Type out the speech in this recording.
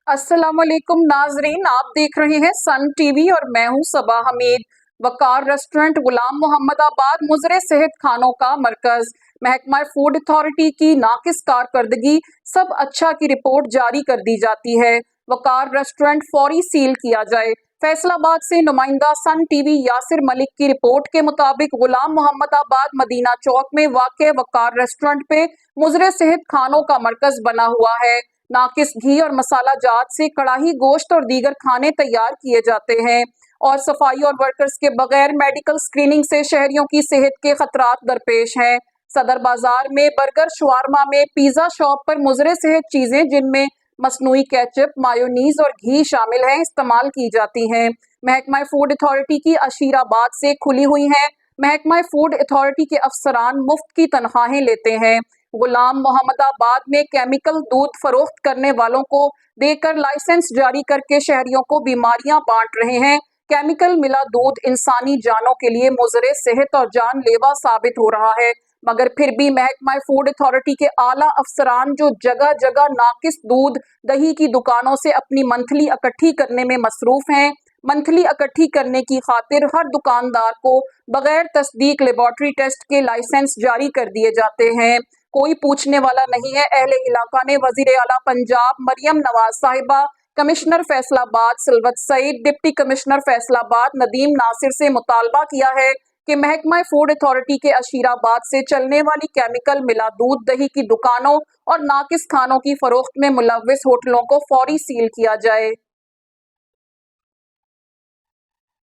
अस्सलाम वालेकुम नाजरीन, आप देख रहे हैं सन टीवी और मैं हूं सबा हमीद। वकार रेस्टोरेंट गुलाम मोहम्मदाबाद मुजरे सेहत खानों का मरकज। महकमा फूड अथॉरिटी की नाकिस कारकर्दगी सब अच्छा की रिपोर्ट जारी कर दी जाती है। वकार रेस्टोरेंट फौरी सील किया जाए। फैसलाबाद से नुमाइंदा सन टीवी यासिर मलिक की रिपोर्ट के मुताबिक गुलाम मोहम्मदाबाद मदीना चौक में वाक़ वकार रेस्टोरेंट पे मुजरे सेहत खानों का मरकज बना हुआ है। नाकिस घी और मसाला जात से कड़ाही गोश्त और दीगर खाने तैयार किए जाते हैं और सफाई और वर्कर्स के बगैर मेडिकल स्क्रीनिंग से शहरियों की सेहत के खतरात दरपेश हैं। सदर बाजार में बर्गर, शवारमा में पिज्जा शॉप पर मुजरे सेहत चीजें जिनमें मसनूई केचप, मायोनीज और घी शामिल हैं इस्तेमाल की जाती हैं। महकमा फूड अथॉरिटी की अशीराबाद से खुली हुई हैं। महकमा फूड अथॉरिटी के अफसरान मुफ्त की तनख्वाहें लेते हैं। गुलाम मोहम्मदाबाद में केमिकल दूध फरोख्त करने वालों को देकर लाइसेंस जारी करके शहरियों को बीमारियां बांट रहे हैं। केमिकल मिला दूध इंसानी जानों के लिए मुजरे सेहत और जानलेवा साबित हो रहा है, मगर फिर भी महकमा फूड अथॉरिटी के आला अफसरान जो जगह जगह नाकिस दूध दही की दुकानों से अपनी मंथली इकट्ठी करने में मसरूफ हैं। मंथली इकट्ठी करने की खातिर हर दुकानदार को बगैर तस्दीक लेबॉर्ट्री टेस्ट के लाइसेंस जारी कर दिए जाते हैं। कोई पूछने वाला नहीं है। अहले इलाका ने वजीर आला पंजाब मरियम नवाज साहिबा, commissioner Faisalabad Silwat Saeed, deputy commissioner Faisalabad Nadeem Nasir से मुतालबा किया है कि महकमा फूड अथॉरिटी के अशीराबाद से चलने वाली केमिकल मिला दूध दही की दुकानों और नाकिस खानों की फरोख्त में मुलव्विस होटलों को फौरी सील किया जाए।